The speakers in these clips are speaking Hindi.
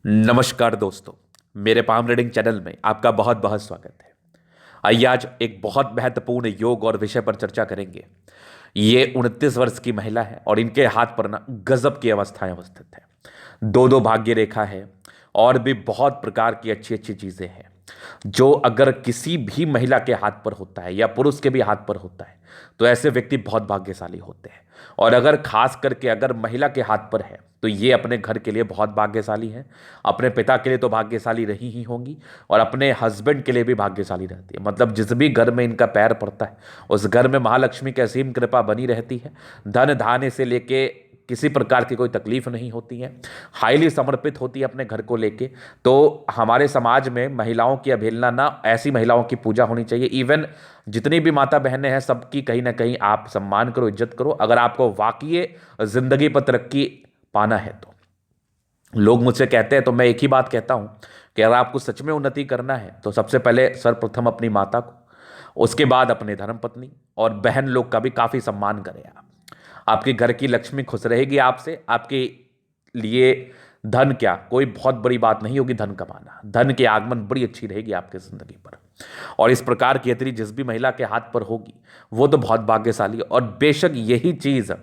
नमस्कार दोस्तों, मेरे पाम रीडिंग चैनल में आपका बहुत बहुत स्वागत है। आइए आज एक बहुत महत्वपूर्ण योग और विषय पर चर्चा करेंगे। ये 29 वर्ष की महिला है और इनके हाथ पर ना गजब की अवस्थाएं अवस्थित है। दो दो भाग्य रेखा है और भी बहुत प्रकार की अच्छी अच्छी चीजें हैं जो अगर किसी भी महिला के हाथ पर होता है या पुरुष के भी हाथ पर होता है तो ऐसे व्यक्ति बहुत भाग्यशाली होते हैं। और अगर खास करके अगर महिला के हाथ पर है तो ये अपने घर के लिए बहुत भाग्यशाली है। अपने पिता के लिए तो भाग्यशाली रही ही होंगी और अपने हस्बैंड के लिए भी भाग्यशाली रहती है। मतलब जिस भी घर में इनका पैर पड़ता है उस घर में महालक्ष्मी की असीम कृपा बनी रहती है। धन धान्य से लेके किसी प्रकार की कोई तकलीफ नहीं होती है। हाईली समर्पित होती है अपने घर को लेके। तो हमारे समाज में महिलाओं की अवहेलना ना, ऐसी महिलाओं की पूजा होनी चाहिए। इवन जितनी भी माता बहनें हैं सबकी कहीं ना कहीं आप सम्मान करो, इज्जत करो। अगर आपको वाकई जिंदगी पर तरक्की पाना है तो लोग मुझसे कहते हैं तो मैं एक ही बात कहता हूं कि अगर आपको सच में उन्नति करना है तो सबसे पहले सर्वप्रथम अपनी माता को, उसके बाद अपने धर्मपत्नी और बहन लोग का भी काफी सम्मान करें आप। आपके घर की लक्ष्मी खुश रहेगी आपसे। आपके लिए धन क्या कोई बहुत बड़ी बात नहीं होगी, धन कमाना, धन के आगमन बड़ी अच्छी रहेगी आपके जिंदगी पर। और इस प्रकार की यदि जिस भी महिला के हाथ पर होगी वो तो बहुत भाग्यशाली है। और बेशक यही चीज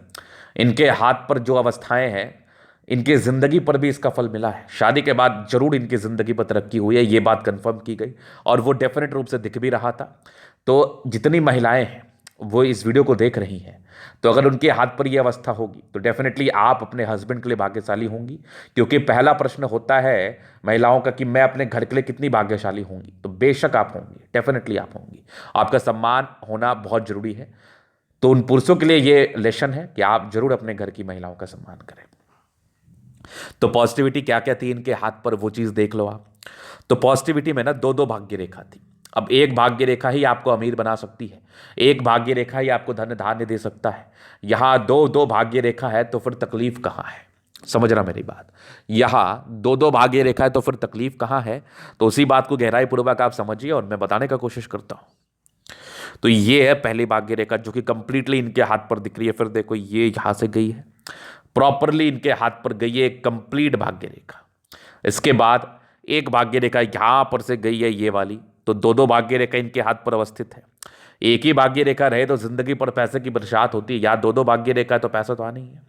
इनके हाथ पर जो अवस्थाएं हैं इनकी जिंदगी पर भी इसका फल मिला है। शादी के बाद जरूर इनकी जिंदगी पर तरक्की हुई है, ये बात कंफर्म की गई और वो डेफिनेट रूप से दिख भी रहा था। तो जितनी महिलाएं हैं वो इस वीडियो को देख रही हैं तो अगर उनके हाथ पर यह अवस्था होगी तो डेफिनेटली आप अपने हस्बैंड के लिए भाग्यशाली होंगी। क्योंकि पहला प्रश्न होता है महिलाओं का कि मैं अपने घर के लिए कितनी भाग्यशाली होंगी, तो बेशक आप होंगी, डेफिनेटली आप होंगी। आपका सम्मान होना बहुत जरूरी है। तो उन पुरुषों के लिए ये लेसन है कि आप जरूर अपने घर की महिलाओं का सम्मान करें। तो पॉजिटिविटी क्या क्या थी इनके हाथ पर वो चीज देख लो आप। तो पॉजिटिविटी में ना दो दो भाग्य रेखा थी। अब एक भाग्य रेखा ही आपको अमीर बना सकती है, एक भाग्य रेखा ही आपको धन धान्य दे सकता है। यहां दो दो भाग्य रेखा है तो फिर तकलीफ कहां है? समझ रहा मेरी बात? यहां दो दो भाग्य रेखा है तो फिर तकलीफ कहां है? तो उसी बात को गहराई पूर्वक आप समझिए और मैं बताने का कोशिश करता हूं। तो ये है पहली भाग्य रेखा जो कि कंप्लीटली इनके हाथ पर दिख रही है। फिर देखो ये यहां से गई है, प्रॉपरली इनके हाथ पर गई है एक कंप्लीट भाग्य रेखा। इसके बाद एक भाग्य रेखा यहां पर से गई है ये वाली। तो दो दो भाग्य रेखा इनके हाथ पर अवस्थित है। एक ही भाग्य रेखा रहे तो जिंदगी पर पैसे की बरसात होती है, या दो दो भाग्य रेखा है तो पैसा तो आना ही है।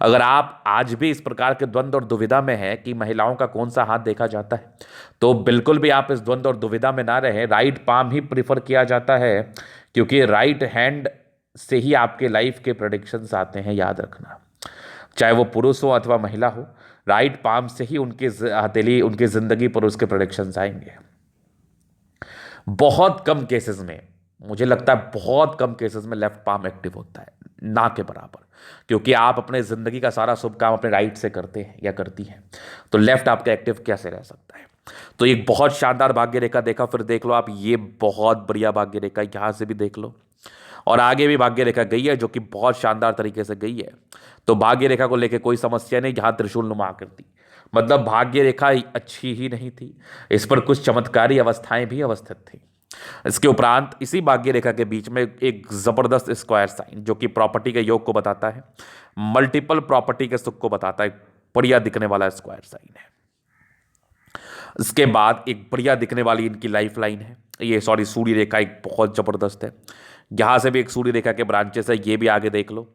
अगर आप आज भी इस प्रकार के द्वंद्व और दुविधा में हैं कि महिलाओं का कौन सा हाथ देखा जाता है तो बिल्कुल भी आप इस द्वंद्व और दुविधा में ना रहें। राइट पाम ही प्रिफर किया जाता है क्योंकि राइट हैंड से ही आपके लाइफ के प्रेडिक्शंस आते हैं, याद रखना। चाहे वो पुरुष हो अथवा महिला हो, राइट पाम से ही उनके हथेली, उनकी जिंदगी पर उसके प्रोडिक्शंस आएंगे। बहुत कम केसेस में, मुझे लगता है बहुत कम केसेस में लेफ्ट पाम एक्टिव होता है, ना के बराबर। क्योंकि आप अपने जिंदगी का सारा शुभ काम अपने राइट से करते हैं या करती हैं, तो लेफ्ट आपका एक्टिव कैसे रह सकता है? तो एक बहुत शानदार भाग्य रेखा देखा, फिर देख लो आप ये बहुत बढ़िया भाग्य रेखा, यहां से भी देख लो और आगे भी भाग्य रेखा गई है जो कि बहुत शानदार तरीके से गई है। तो भाग्य रेखा को लेकर कोई समस्या नहीं। यहाँ त्रिशूल नुमा आकृति, मतलब भाग्य रेखा अच्छी ही नहीं थी, इस पर कुछ चमत्कारी अवस्थाएं भी अवस्थित थी। इसके उपरांत इसी भाग्य रेखा के बीच में एक जबरदस्त स्क्वायर साइन जो कि प्रॉपर्टी के योग को बताता है, मल्टीपल प्रॉपर्टी के सुख को बताता है। बढ़िया दिखने वाला स्क्वायर साइन है। इसके बाद एक बढ़िया दिखने वाली इनकी लाइफ लाइन है, ये सॉरी सूर्य रेखा एक बहुत जबरदस्त है। यहां से भी एक सूर्य रेखा के ब्रांचेस है, ये भी आगे देख लो।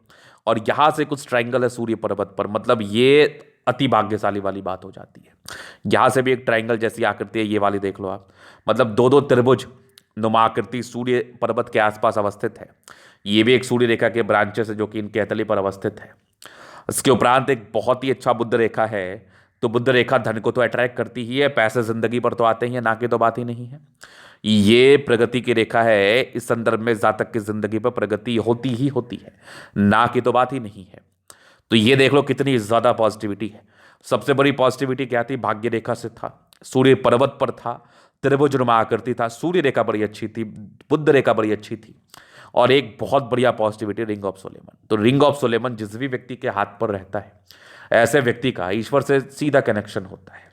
और यहां से कुछ ट्रायंगल है सूर्य पर्वत पर, मतलब ये अति भाग्यशाली वाली बात हो जाती है। यहां से भी एक ट्रायंगल जैसी आकृति है, ये वाली देख लो आप। मतलब दो दो त्रिभुज नुमा आकृति सूर्य पर्वत के आसपास अवस्थित है। ये भी एक सूर्य रेखा के ब्रांचेस है जो कि इनके हथेली पर अवस्थित है। इसके उपरांत एक बहुत ही अच्छा बुद्ध रेखा है। तो बुद्ध रेखा धन को तो अट्रैक्ट करती ही है, पैसे जिंदगी पर तो आते ही हैं, ना की तो बात ही नहीं है। ये प्रगति की रेखा है। इस संदर्भ में जातक की जिंदगी पर प्रगति होती ही होती है, ना की तो बात ही नहीं है। तो ये देख लो कितनी ज्यादा पॉजिटिविटी है। सबसे बड़ी पॉजिटिविटी क्या थी? भाग्य रेखा से था, सूर्य पर्वत पर था, त्रिभुज नुमा आकृति था, सूर्य रेखा बड़ी अच्छी थी, बुद्ध रेखा बड़ी अच्छी थी। और एक बहुत बढ़िया पॉजिटिविटी रिंग ऑफ सोलेमन। तो रिंग ऑफ सोलेमन जिस भी व्यक्ति के हाथ पर रहता है ऐसे व्यक्ति का ईश्वर से सीधा कनेक्शन होता है।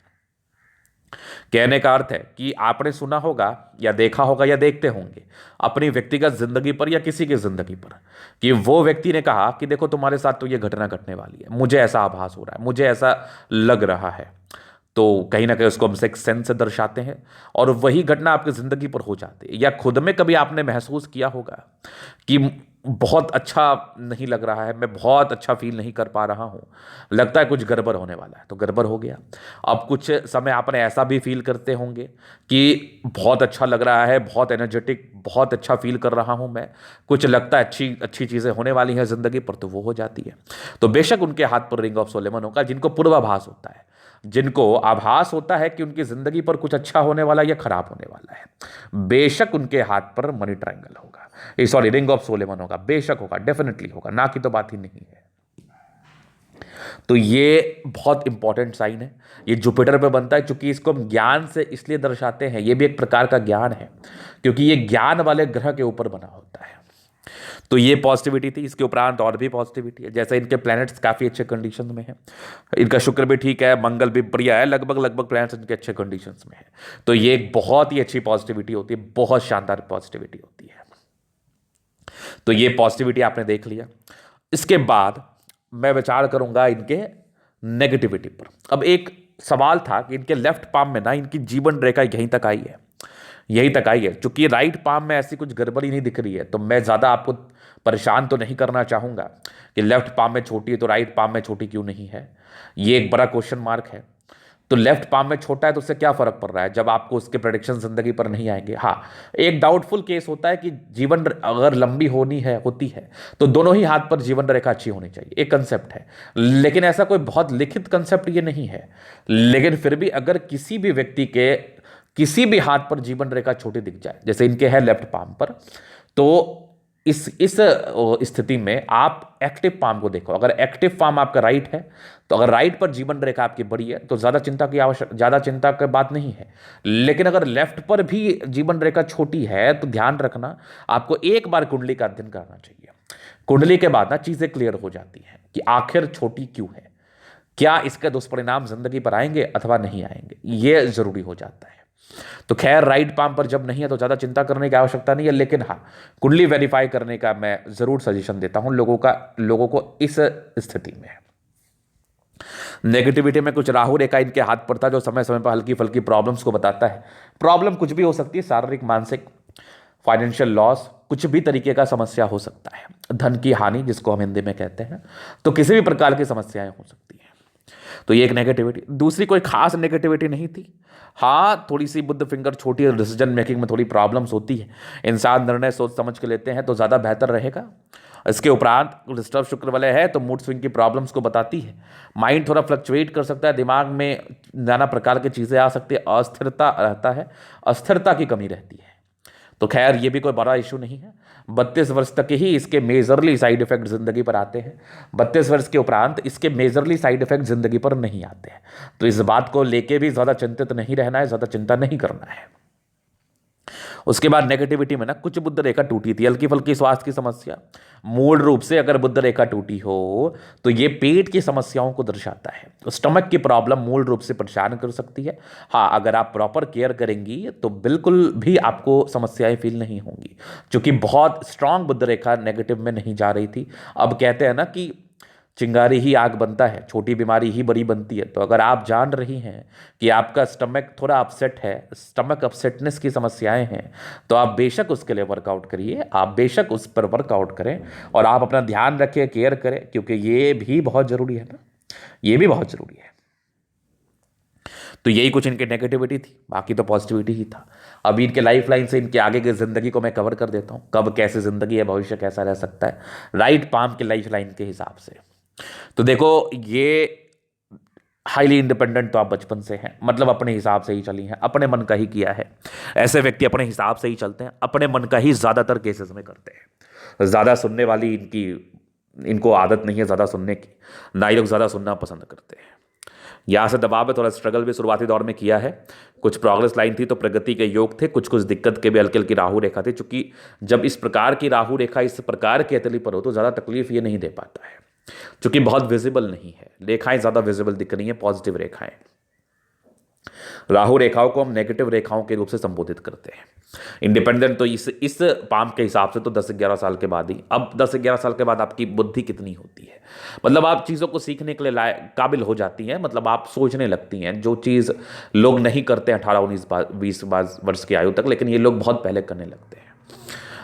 कहने का अर्थ है कि आपने सुना होगा या देखा होगा या देखते होंगे अपनी व्यक्तिगत जिंदगी पर या किसी की जिंदगी पर कि वो व्यक्ति ने कहा कि देखो तुम्हारे साथ तो ये घटना घटने वाली है, मुझे ऐसा आभास हो रहा है, मुझे ऐसा लग रहा है। तो कहीं ना कहीं उसको हम सिक्स सेंस से दर्शाते हैं, और वही घटना आपकी ज़िंदगी पर हो जाती है। या खुद में कभी आपने महसूस किया होगा कि बहुत अच्छा नहीं लग रहा है, मैं बहुत अच्छा फील नहीं कर पा रहा हूँ, लगता है कुछ गड़बड़ होने वाला है, तो गड़बड़ हो गया। अब कुछ समय आपने ऐसा भी फील करते होंगे कि बहुत अच्छा लग रहा है, बहुत एनर्जेटिक, बहुत अच्छा फील कर रहा हूँ मैं, कुछ लगता है अच्छी अच्छी चीज़ें होने वाली हैं ज़िंदगी पर, तो वो हो जाती है। तो बेशक उनके हाथ पर रिंग ऑफ सोलेमन होगा, जिनको पूर्वाभास होता है, जिनको आभास होता है कि उनकी ज़िंदगी पर कुछ अच्छा होने वाला या खराब होने वाला है, बेशक उनके हाथ पर मनी ट्रायंगल होगा, सॉरी रिंग ऑफ सोलेमन होगा, बेशक होगा, डेफिनेटली होगा, ना की तो बात ही नहीं है। तो ये बहुत इंपॉर्टेंट साइन है, ये जुपिटर पे बनता है, क्योंकि इसको हम ज्ञान से इसलिए दर्शाते हैं, ये भी एक प्रकार का ज्ञान है, क्योंकि ये ज्ञान वाले ग्रह के ऊपर बना होता है। तो ये पॉजिटिविटी थी। इसके उपरांत और भी पॉजिटिविटी है, जैसे इनके प्लैनेट्स काफ़ी अच्छे कंडीशन में है, इनका शुक्र भी ठीक है, मंगल भी बढ़िया है, लगभग लगभग प्लैनेट्स इनके अच्छे कंडीशंस में है। तो ये एक बहुत ही अच्छी पॉजिटिविटी होती है, बहुत शानदार पॉजिटिविटी होती है। तो ये पॉजिटिविटी आपने देख लिया। इसके बाद मैं विचार करूंगा इनके नेगेटिविटी पर। अब एक सवाल था कि इनके लेफ्ट पाम में ना इनकी जीवन रेखा यहीं तक आई है, यहीं तक आई है। चूंकि राइट पाम में ऐसी कुछ गड़बड़ी नहीं दिख रही है, तो मैं ज़्यादा आपको परेशान तो नहीं करना चाहूँगा कि लेफ्ट पाम में छोटी है तो राइट पाम में छोटी क्यों नहीं है, ये एक बड़ा क्वेश्चन मार्क है। तो लेफ्ट पाम में छोटा है तो उससे क्या फर्क पड़ रहा है जब आपको उसके प्रेडिक्शन जिंदगी पर नहीं आएंगे। हाँ, एक डाउटफुल केस होता है कि जीवन अगर लंबी होती है तो दोनों ही हाथ पर जीवन रेखा अच्छी होनी चाहिए, एक कंसेप्ट है, लेकिन ऐसा कोई बहुत लिखित कंसेप्ट ये नहीं है। लेकिन फिर भी अगर किसी भी व्यक्ति के किसी भी हाथ पर जीवन रेखा छोटी दिख जाए, जैसे इनके है लेफ्ट पाम पर, तो इस स्थिति में आप एक्टिव पाम को देखो। अगर एक्टिव पाम आपका राइट है, तो अगर राइट पर जीवन रेखा आपकी बड़ी है तो ज़्यादा चिंता की बात नहीं है। लेकिन अगर लेफ्ट पर भी जीवन रेखा छोटी है तो ध्यान रखना, आपको एक बार कुंडली का अध्ययन करना चाहिए। कुंडली के बाद ना चीज़ें क्लियर हो जाती हैं कि आखिर छोटी क्यों है, क्या इसके दुष्परिणाम जिंदगी पर आएंगे अथवा नहीं आएंगे, ये जरूरी हो जाता है। तो खैर राइट पाम पर जब नहीं है तो ज़्यादा चिंता करने की आवश्यकता नहीं है, लेकिन हाँ, कुंडली वेरीफाई करने का मैं ज़रूर सजेशन देता हूं लोगों को इस स्थिति में। नेगेटिविटी में कुछ राहु रेखा इनके हाथ पर था, जो समय समय पर हल्की फल्की प्रॉब्लम्स को बताता है। प्रॉब्लम कुछ भी हो सकती है, शारीरिक, मानसिक, फाइनेंशियल लॉस, कुछ भी तरीके का समस्या हो सकता है, धन की हानि जिसको हम हिंदी में कहते हैं, तो किसी भी प्रकार की समस्याएं हो सकती हैं। तो ये एक नेगेटिविटी। दूसरी कोई खास नेगेटिविटी नहीं थी। हाँ, थोड़ी सी बुद्ध फिंगर छोटी है, डिसीजन मेकिंग में थोड़ी प्रॉब्लम्स होती है, इंसान निर्णय सोच समझ के लेते हैं तो ज़्यादा बेहतर रहेगा। इसके उपरांत डिस्टर्ब शुक्र वाले है तो मूड स्विंग की प्रॉब्लम्स को बताती है। माइंड थोड़ा फ्लक्चुएट कर सकता है, दिमाग में नाना प्रकार की चीज़ें आ सकती है, अस्थिरता रहता है, अस्थिरता की कमी रहती है। तो खैर ये भी कोई बड़ा इशू नहीं है। 32 वर्ष तक ही इसके मेजरली साइड इफेक्ट जिंदगी पर आते हैं, 32 वर्ष के उपरांत इसके मेजरली साइड इफेक्ट जिंदगी पर नहीं आते हैं। तो इस बात को लेके भी ज़्यादा चिंतित नहीं रहना है, ज़्यादा चिंता नहीं करना है। उसके बाद नेगेटिविटी में ना कुछ बुद्ध रेखा टूटी थी, हल्की फुल्की स्वास्थ्य की समस्या। मूल रूप से अगर बुद्ध रेखा टूटी हो तो ये पेट की समस्याओं को दर्शाता है, तो स्टमक की प्रॉब्लम मूल रूप से परेशान कर सकती है। हाँ, अगर आप प्रॉपर केयर करेंगी तो बिल्कुल भी आपको समस्याएं फील नहीं होंगी, क्योंकि बहुत स्ट्रांग बुद्ध रेखा नेगेटिव में नहीं जा रही थी। अब कहते हैं ना कि चिंगारी ही आग बनता है, छोटी बीमारी ही बड़ी बनती है। तो अगर आप जान रही हैं कि आपका स्टमक थोड़ा अपसेट है, स्टमक अपसेटनेस की समस्याएं हैं, तो आप बेशक उसके लिए वर्कआउट करिए, आप बेशक उस पर वर्कआउट करें, और आप अपना ध्यान रखें, केयर करें, क्योंकि ये भी बहुत ज़रूरी है ना, ये भी बहुत ज़रूरी है। तो यही कुछ इनकी नेगेटिविटी थी, बाकी तो पॉजिटिविटी ही था। अभी इनके लाइफ लाइन से इनके आगे की ज़िंदगी को मैं कवर कर देता हूँ, कब कैसे ज़िंदगी है, भविष्य कैसा रह सकता है राइट पाम के लाइफ लाइन के हिसाब से। तो देखो, ये हाईली इंडिपेंडेंट तो आप बचपन से हैं, मतलब अपने हिसाब से ही चली हैं, अपने मन का ही किया है। ऐसे व्यक्ति अपने हिसाब से ही चलते हैं, अपने मन का ही ज़्यादातर केसेस में करते हैं। ज़्यादा सुनने वाली इनको आदत नहीं है ज़्यादा सुनने की, ना ही लोग ज़्यादा सुनना पसंद करते हैं। यहाँ से दबाव है, थोड़ा स्ट्रगल भी शुरुआती दौर में किया है, कुछ प्रोग्रेस लाइन थी तो प्रगति के योग थे, कुछ कुछ दिक्कत के भी हल्की हल्की राहु रेखा थी। चूंकि जब इस प्रकार की राहु रेखा इस प्रकार के अतली पर हो तो ज़्यादा तकलीफ ये नहीं दे पाता है, क्योंकि बहुत विजिबल नहीं है, रेखाएं ज़्यादा विजिबल दिख रही हैं, पॉजिटिव रेखाएं। राहु रेखाओं को हम नेगेटिव रेखाओं के रूप से संबोधित करते हैं। इंडिपेंडेंट तो इस पाम के हिसाब से तो 10-11 साल के बाद ही। अब 10-11 साल के बाद आपकी बुद्धि कितनी होती है, मतलब आप चीज़ों को सीखने के लिए काबिल हो जाती हैं, मतलब आप सोचने लगती हैं, जो चीज़ लोग नहीं करते 18-19-20 वर्ष की आयु तक, लेकिन ये लोग बहुत पहले करने लगते हैं।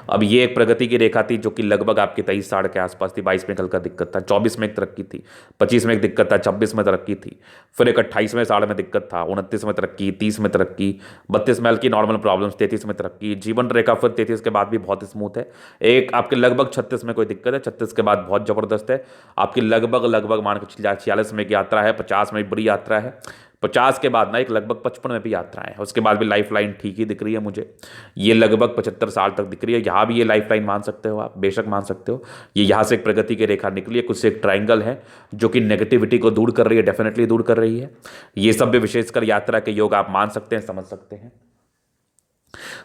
अब ये एक प्रगति की रेखा थी जो कि लगभग आपकी 23 साल के आसपास थी। 22 में हल्का दिक्कत था, 24 में एक तरक्की थी, 25 में एक दिक्कत था, 26 में तरक्की थी, फिर एक 28वें साल में दिक्कत था, 29 में तरक्की, 30 में तरक्की, 32 में हल्की नॉर्मल प्रॉब्लम्स, 33 में तरक्की। जीवन रेखा फिर 33 के बाद भी बहुत स्मूथ है। एक आपके लगभग 36 में कोई दिक्कत है, 36 के बाद बहुत जबरदस्त है। आपकी लगभग मान के 46 में एक यात्रा है, 50 में एक बड़ी यात्रा है, 50 के बाद ना एक लगभग 55 में भी यात्राएं है, उसके बाद भी लाइफ लाइन ठीक ही दिख रही है मुझे। ये लगभग 75 साल तक दिख रही है। यहाँ भी ये लाइफ लाइन मान सकते हो आप, बेशक मान सकते हो। ये यहाँ से एक प्रगति की रेखा निकली है, कुछ से एक ट्राइंगल है जो कि नेगेटिविटी को दूर कर रही है, डेफिनेटली दूर कर रही है। ये सब भी विशेषकर यात्रा के योग आप मान सकते हैं, समझ सकते हैं।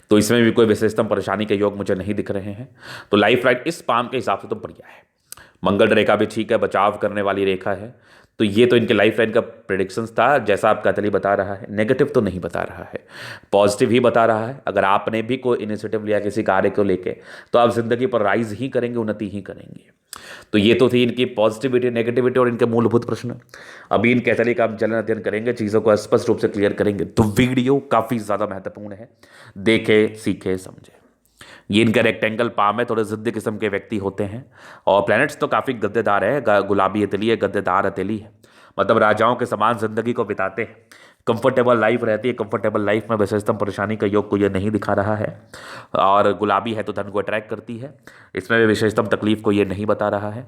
तो इसमें भी कोई विशेषतम परेशानी के योग मुझे नहीं दिख रहे हैं। तो लाइफ लाइन इस पाम के हिसाब से तो बढ़िया है। मंगल रेखा भी ठीक है, बचाव करने वाली रेखा है। तो ये तो इनके लाइफ लाइन का प्रेडिक्शंस था, जैसा आपका तली बता रहा है। नेगेटिव तो नहीं बता रहा है, पॉजिटिव ही बता रहा है। अगर आपने भी कोई इनिशिएटिव लिया किसी कार्य को लेके, तो आप जिंदगी पर राइज ही करेंगे, उन्नति ही करेंगे। तो ये तो थी इनकी पॉजिटिविटी, नेगेटिविटी और इनके मूलभूत प्रश्न। अभी इनके तली का हम जलन अध्ययन करेंगे, चीज़ों को स्पष्ट रूप से क्लियर करेंगे। तो वीडियो काफ़ी ज़्यादा महत्वपूर्ण है, देखे सीखे समझे। ये इनका रेक्टेंगल पाम है, थोड़े जिद्दी किस्म के व्यक्ति होते हैं। और प्लैनेट्स तो काफ़ी गद्देदार है, गुलाबी हथेली है, गद्देदार हथेली है, मतलब राजाओं के समान जिंदगी को बिताते हैं। कंफर्टेबल लाइफ रहती है, कंफर्टेबल लाइफ में विशेषतम परेशानी का योग को ये नहीं दिखा रहा है। और गुलाबी है तो धन को अट्रैक्ट करती है, इसमें भी विशेषतम तकलीफ को ये नहीं बता रहा है।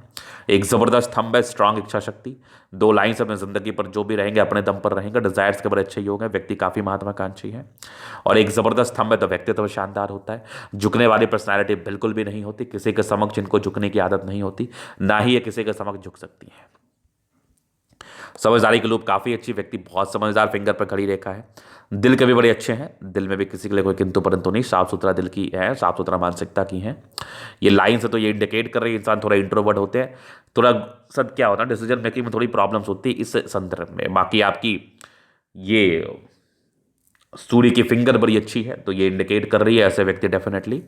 एक ज़बरदस्त थंब है, स्ट्रांग इच्छा शक्ति, 2 लाइन्स अपने ज़िंदगी पर जो भी रहेंगे अपने दम पर रहेंगे। डिजायर्स के बड़े अच्छे योग हैं, व्यक्ति काफ़ी महत्वाकांक्षी है। और एक ज़बरदस्त थंब है तो व्यक्तित्व शानदार होता है। झुकने वाली पर्सनैलिटी बिल्कुल भी नहीं होती, किसी के समक्ष इनको झुकने की आदत नहीं होती, ना ही ये किसी के समक्ष झुक सकती है। समझदारी के लोग काफ़ी अच्छी, व्यक्ति बहुत समझदार, फिंगर पर खड़ी रेखा है। दिल के भी बड़े अच्छे हैं, दिल में भी किसी के लिए कोई किंतु परंतु नहीं, साफ सुथरा दिल की है, साफ सुथरा मानसिकता की है। ये लाइन से तो ये इंडिकेट कर रही है इंसान थोड़ा इंट्रोवर्ट होते हैं, थोड़ा सब क्या होता है डिसीजन मेकिंग में थोड़ी प्रॉब्लम्स होती है इस संदर्भ में। बाकी आपकी ये सूर्य की फिंगर बड़ी अच्छी है, तो ये इंडिकेट कर रही है ऐसे व्यक्ति डेफिनेटली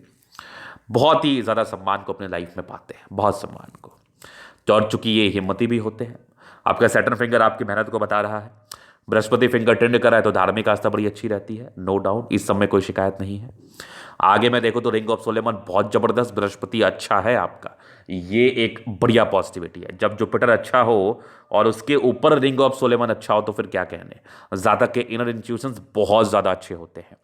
बहुत ही ज़्यादा सम्मान को अपने लाइफ में पाते हैं, बहुत सम्मान को। और चूंकि ये हिम्मती भी होते हैं। आपका सैटर्न फिंगर आपकी मेहनत को बता रहा है। बृहस्पति फिंगर टेंड करा है तो धार्मिक आस्था बड़ी अच्छी रहती है, नो डाउट, इस समय कोई शिकायत नहीं है। आगे मैं देखो तो रिंग ऑफ सोलेमन बहुत जबरदस्त, बृहस्पति अच्छा है आपका, ये एक बढ़िया पॉजिटिविटी है। जब जुपिटर अच्छा हो और उसके ऊपर रिंग ऑफ सोलेमन अच्छा हो तो फिर क्या कहने। जातक के इनर इंट्यूशंस बहुत ज़्यादा अच्छे होते हैं।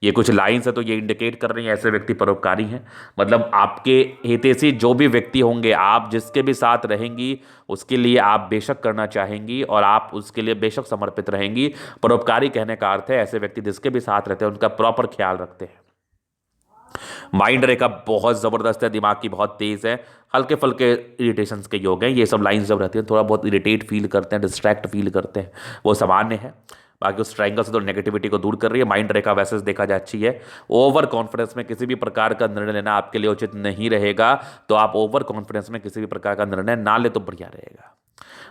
ये कुछ लाइन्स है तो ये इंडिकेट कर रही हैं ऐसे व्यक्ति परोपकारी हैं, मतलब आपके हितैषी जो भी व्यक्ति होंगे, आप जिसके भी साथ रहेंगी उसके लिए आप बेशक करना चाहेंगी और आप उसके लिए बेशक समर्पित रहेंगी। परोपकारी कहने का अर्थ है ऐसे व्यक्ति जिसके भी साथ रहते हैं उनका प्रॉपर ख्याल रखते हैं। माइंड रेखा बहुत ज़बरदस्त है, दिमाग की बहुत तेज़ है, हल्के फुल्के इरिटेशंस के योग हैं। ये सब लाइंस जब रहती हैं थोड़ा बहुत इरिटेट फील करते हैं, डिस्ट्रैक्ट फील करते हैं, वो सामान्य है। बाकी उस ट्रायंगल से तो नेगेटिविटी को दूर कर रही है। माइंड रेखा वैसे देखा जाए अच्छी है। ओवर कॉन्फिडेंस में किसी भी प्रकार का निर्णय लेना आपके लिए उचित नहीं रहेगा, तो आप ओवर कॉन्फिडेंस में किसी भी प्रकार का निर्णय ना ले तो बढ़िया रहेगा।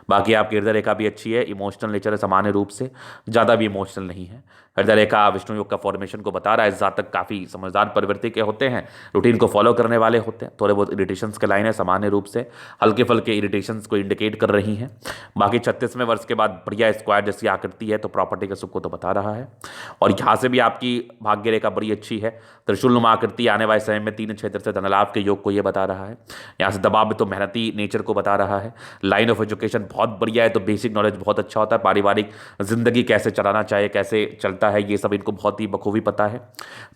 बाकी आपकी हृदय रेखा भी अच्छी है, इमोशनल नेचर है सामान्य रूप से, ज़्यादा भी इमोशनल नहीं है। हृदय रेखा विष्णु योग का फॉर्मेशन को बता रहा है। जातक काफ़ी समझदार प्रवृत्ति के होते हैं, रूटीन को फॉलो करने वाले होते हैं। थोड़े बहुत इरिटेशंस के लाइन है सामान्य रूप से, हल्के फुल्के इरिटेशंस को इंडिकेट कर रही हैं। बाकी 36वें वर्ष के बाद बढ़िया स्क्वायर जैसी आकृति है तो प्रॉपर्टी के सुख को तो बता रहा है। और यहाँ से भी आपकी भाग्य रेखा बड़ी अच्छी है, त्रिशूलनुमा आकृति आने वाले समय में 3 क्षेत्र से धनलाभ के योग को ये बता रहा है। यहाँ से दबाव भी तो मेहनती नेचर को बता रहा है। लाइन ऑफ एजुकेशन बहुत बढ़िया है, तो बेसिक नॉलेज बहुत अच्छा होता है। पारिवारिक जिंदगी कैसे चलाना चाहिए, कैसे चलता है, ये सब इनको बहुत ही बखूबी पता है।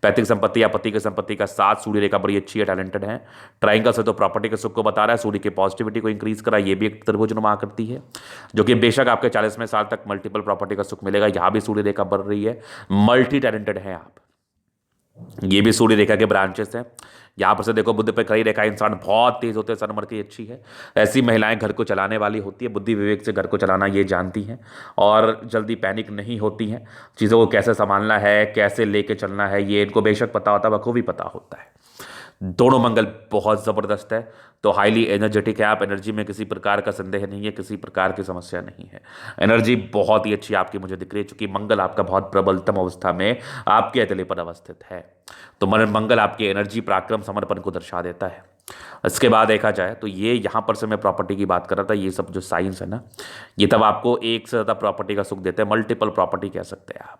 पैतृक संपत्ति या पति की संपत्ति का साथ, सूर्य रेखा बड़ी अच्छी है, टैलेंटेड है। ट्राइंगल से तो प्रॉपर्टी के सुख को बता रहा है, सूर्य की पॉजिटिविटी को इंक्रीज करा। ये भी एक त्रिभुजनुमा आकृति है जो कि बेशक आपके 40वें साल तक मल्टीपल प्रॉपर्टी का सुख मिलेगा। यहाँ भी सूर्य रेखा बढ़ रही है, मल्टी टैलेंटेड है आप। ये भी सूर्य रेखा के ब्रांचेस हैं। यहाँ पर से देखो बुद्ध पे कई रेखा, इंसान बहुत तेज होते हैं, सनमर्ती अच्छी है। ऐसी महिलाएं घर को चलाने वाली होती है, बुद्धि विवेक से घर को चलाना ये जानती हैं और जल्दी पैनिक नहीं होती हैं। चीज़ों को कैसे संभालना है, कैसे लेके चलना है, ये इनको बेशक पता होता है, बखूबी पता होता है। दोनों मंगल बहुत ज़बरदस्त है। तो हाईली एनर्जेटिक है आप, एनर्जी में किसी प्रकार का संदेह नहीं है, किसी प्रकार की समस्या नहीं है। एनर्जी बहुत ही अच्छी आपकी मुझे दिख रही है, चूंकि मंगल आपका बहुत प्रबलतम अवस्था में आपके अतले पर अवस्थित है। तो मंगल आपकी एनर्जी, पराक्रम, समर्पण को दर्शा देता है। इसके बाद देखा जाए तो ये यहाँ पर से मैं प्रॉपर्टी की बात कर रहा था, ये सब जो साइंस है ना, ये तब आपको एक से ज़्यादा प्रॉपर्टी का सुख देते हैं, मल्टीपल प्रॉपर्टी कह सकते हैं आप।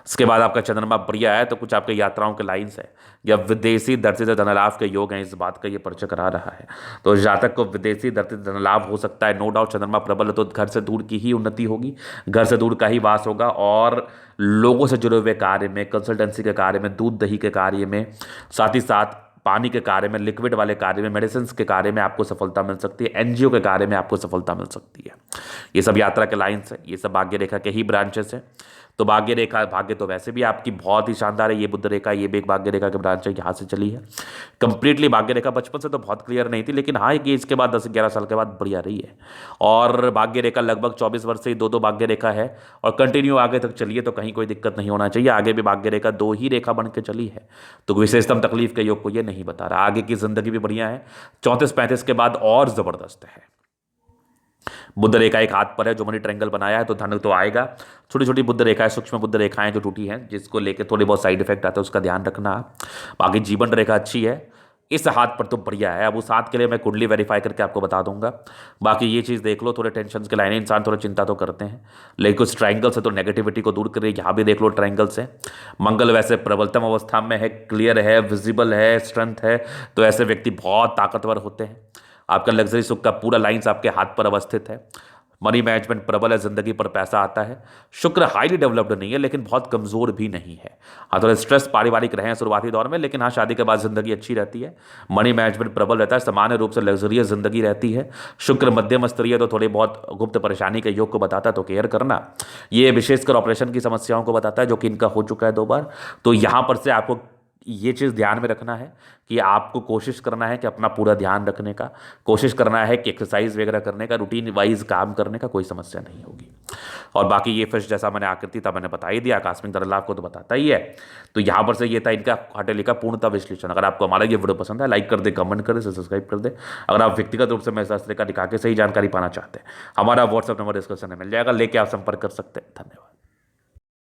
इसके बाद आपका चंद्रमा बढ़िया है, तो कुछ आपके यात्राओं के लाइन्स है या विदेशी दर्शित धन लाभ के योग हैं, इस बात का ये परिचय करा रहा है। तो जातक को विदेशी दर्शित धन लाभ हो सकता है, नो डाउट। चंद्रमा प्रबल है तो घर से दूर की ही उन्नति होगी, घर से दूर का ही वास होगा, और लोगों से जुड़े हुए कार्य में, कंसल्टेंसी के कार्य में, दूध दही के कार्य में, साथ ही साथ पानी के कार्य में, लिक्विड वाले कार्य में, मेडिसिन के कार्य में आपको सफलता मिल सकती है, एनजीओ के कार्य में आपको सफलता मिल सकती है। ये सब यात्रा के लाइन्स है, ये सब भाग्य रेखा के ही ब्रांचेस हैं। तो भाग्य रेखा, भाग्य तो वैसे भी आपकी बहुत ही शानदार है, ये बुध रेखा, ये भी एक भाग्य रेखा के ब्रांच है, यहाँ से चली है कंप्लीटली। भाग्य रेखा बचपन से तो बहुत क्लियर नहीं थी, लेकिन हाँ, ये इसके बाद 10-11 साल के बाद बढ़िया रही है। और भाग्य रेखा लगभग 24 वर्ष से 2-2 भाग्य रेखा है, और कंटिन्यू आगे तक चलिए तो कहीं कोई दिक्कत नहीं होना चाहिए। आगे भी भाग्य रेखा 2 ही रेखा बन के चली है, तो विशेषतम तकलीफ के योग को ये नहीं बता रहा। आगे की जिंदगी भी बढ़िया है, 34-35 के बाद और जबरदस्त है। बुध रेखा एक हाथ पर है, जो मनी ट्रायंगल बनाया है, तो धन तो आएगा। छोटी छोटी बुध रेखाएं, सूक्ष्म बुध रेखाएं जो टूटी हैं, जिसको लेकर थोड़े बहुत साइड इफेक्ट आते हैं, उसका ध्यान रखना। बाकी जीवन रेखा अच्छी है, इस हाथ पर तो बढ़िया है। अब उस हाथ के लिए मैं कुंडली वेरीफाई करके आपको बता दूंगा। बाकी ये चीज़ देख लो, थोड़े टेंशन के लाइन, इंसान थोड़ा चिंता तो करते हैं, लेकिन कुछ ट्रायंगल से तो नेगेटिविटी को दूर करिए। यहाँ भी देख लो ट्रायंगल से। मंगल वैसे प्रबलतम अवस्था में है, क्लियर है, विजिबल है, स्ट्रेंथ है, तो ऐसे व्यक्ति बहुत ताकतवर होते हैं। आपका लग्जरी सुख का पूरा लाइन्स आपके हाथ पर अवस्थित है। मनी मैनेजमेंट प्रबल है, जिंदगी पर पैसा आता है। शुक्र हाईली डेवलप्ड नहीं है, लेकिन बहुत कमजोर भी नहीं है। हाँ, थोड़े स्ट्रेस पारिवारिक रहे हैं शुरुआती दौर में, लेकिन हाँ, शादी के बाद जिंदगी अच्छी रहती है। मनी मैनेजमेंट प्रबल रहता है, सामान्य रूप से लग्जरियस जिंदगी रहती है। शुक्र मध्यम स्तरीय, तो थोड़ी बहुत गुप्त परेशानी के योग को बताता है, तो केयर करना। ये विशेषकर ऑपरेशन की समस्याओं को बताता है, जो कि इनका हो चुका है 2 बार। तो यहाँ पर से आपको ये चीज़ ध्यान में रखना है कि आपको कोशिश करना है कि अपना पूरा ध्यान रखने का, कोशिश करना है कि एक्सरसाइज वगैरह करने का, रूटीन वाइज काम करने का, कोई समस्या नहीं होगी। और बाकी ये फिश जैसा मैंने आकृति था मैंने बता ही दिया, आकस्मिक धन लाभ को तो बताता ही है। तो यहाँ पर से ये था इनका हटेली का पूर्णतः विश्लेषण। अगर आपको हमारा ये वीडियो पसंद है, लाइक कर दे, कमेंट कर दे, सब्सक्राइब कर दे। अगर आप व्यक्तिगत रूप से मैसेज तरीका दिखा के सही जानकारी पाना चाहते हैं, हमारा व्हाट्सएप नंबर डिस्क्रिप्शन में मिल जाएगा, लेके आप संपर्क कर सकते हैं। धन्यवाद।